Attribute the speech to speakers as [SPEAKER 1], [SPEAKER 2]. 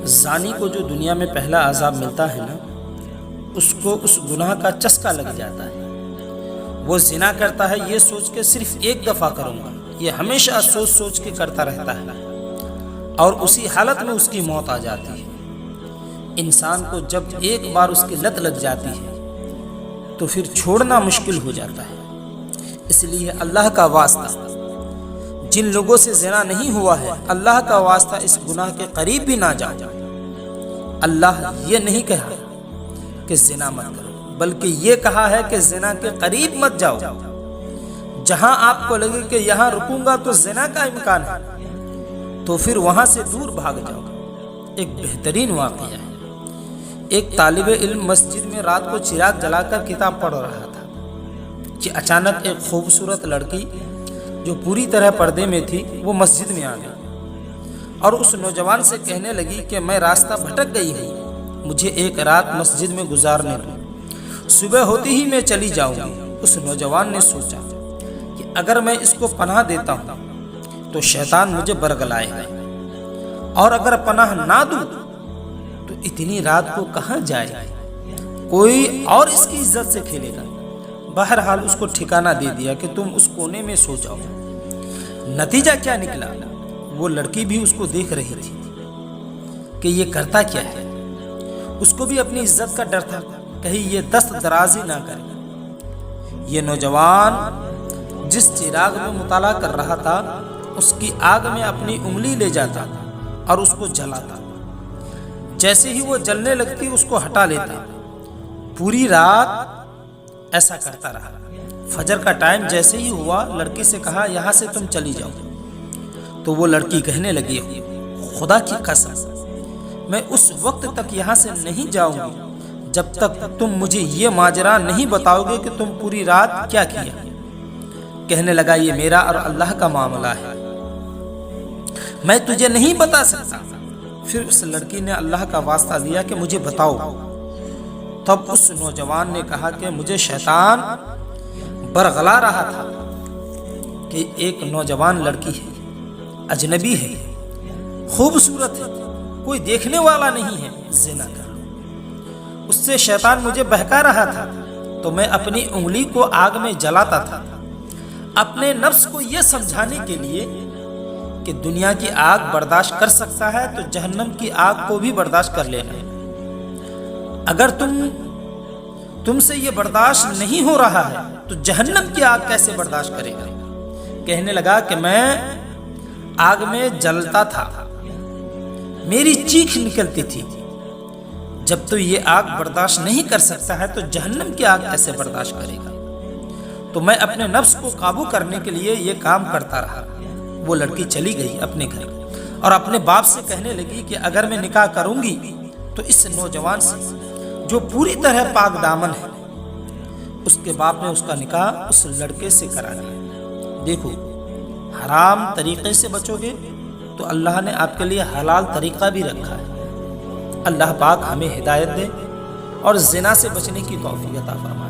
[SPEAKER 1] زانی کو جو دنیا میں پہلا عذاب ملتا ہے نا، اس کو اس گناہ کا چسکا لگ جاتا ہے۔ وہ زنا کرتا ہے یہ سوچ کے صرف ایک دفعہ کروں گا، یہ ہمیشہ سوچ سوچ کے کرتا رہتا ہے، اور اسی حالت میں اس کی موت آ جاتی ہے۔ انسان کو جب ایک بار اس کی لت لگ جاتی ہے تو پھر چھوڑنا مشکل ہو جاتا ہے۔ اس لیے اللہ کا واسطہ، جن لوگوں سے زنا نہیں ہوا ہے، اللہ کا واسطہ اس گناہ کے قریب بھی نہ جاؤ۔ اللہ یہ نہیں کہا کہ زنا مت کرو، بلکہ یہ کہا ہے کہ زنا کے قریب مت جاؤ۔ جہاں آپ کو لگے کہ یہاں رکوں گا تو زنا کا امکان ہے، تو پھر وہاں سے دور بھاگ جاؤ۔ ایک بہترین واقعہ ہے۔ ایک طالب علم مسجد میں رات کو چراغ جلا کر کتاب پڑھ رہا تھا کہ اچانک ایک خوبصورت لڑکی جو پوری طرح پردے میں تھی وہ مسجد میں آ گئی اور اس نوجوان سے کہنے لگی کہ میں راستہ بھٹک گئی ہوں، مجھے ایک رات مسجد میں گزارنے دو، صبح ہوتی ہی میں چلی جاؤں گی۔ اس نوجوان نے سوچا کہ اگر میں اس کو پناہ دیتا ہوں تو شیطان مجھے برگلائے گا، اور اگر پناہ نہ دوں تو اتنی رات کو کہاں جائے، کوئی اور اس کی عزت سے کھیلے گا۔ بہرحال اس کو ٹھکانہ دے دیا کہ تم اس کونے میں سو جاؤ۔ نتیجہ کیا نکلا؟ وہ لڑکی بھی اس کو دیکھ رہی تھی کہ یہ کرتا کیا ہے۔ اس کو بھی اپنی عزت کا ڈر تھا، کہیں یہ دست درازی نہ کرے۔ یہ نوجوان جس چراغ میں مطالعہ کر رہا تھا اس کی آگ میں اپنی انگلی لے جاتا اور اس کو جلاتا۔ جیسے ہی وہ جلنے لگتی اس کو ہٹا لیتا۔ پوری رات ایسا کرتا رہا۔ فجر کا ٹائم جیسے ہی ہوا لڑکی سے کہا یہاں سے تم چلی جاؤ۔ تو وہ لڑکی کہنے لگی خدا کی قسم میں اس وقت تک یہاں سے نہیں جاؤں گی جب تک تم مجھے یہ ماجرا نہیں بتاؤ گے کہ تم پوری رات کیا کیا۔ کہنے لگا یہ میرا اور اللہ کا معاملہ ہے، میں تجھے نہیں بتا سکتا۔ پھر اس لڑکی نے اللہ کا واسطہ دیا کہ مجھے بتاؤ۔ تب اس نوجوان نے کہا کہ مجھے شیطان برگلا رہا تھا کہ ایک نوجوان لڑکی ہے، اجنبی ہے، خوبصورت ہے، کوئی دیکھنے والا نہیں ہے، زنا کر لو۔ اس سے شیطان مجھے بہکا رہا تھا تو میں اپنی انگلی کو آگ میں جلاتا تھا، اپنے نفس کو یہ سمجھانے کے لیے کہ دنیا کی آگ برداشت کر سکتا ہے تو جہنم کی آگ کو بھی برداشت کر لینا۔ اگر تم سے یہ برداشت نہیں ہو رہا ہے تو جہنم کی آگ کیسے برداشت کرے گا؟ کہنے لگا کہ میں آگ میں جلتا تھا، میری چیخ نکلتی تھی۔ جب تو یہ آگ برداشت نہیں کر سکتا ہے تو جہنم کی آگ کیسے برداشت کرے گا؟ تو میں اپنے نفس کو قابو کرنے کے لیے یہ کام کرتا رہا۔ وہ لڑکی چلی گئی اپنے گھر اور اپنے باپ سے کہنے لگی کہ اگر میں نکاح کروں گی تو اس نوجوان سے جو پوری طرح پاک دامن ہے۔ اس کے باپ نے اس کا نکاح اس لڑکے سے کرا دیا۔ دیکھو، حرام طریقے سے بچو گے تو اللہ نے آپ کے لیے حلال طریقہ بھی رکھا ہے۔ اللہ پاک ہمیں ہدایت دے اور زنا سے بچنے کی توفیق عطا فرمائے۔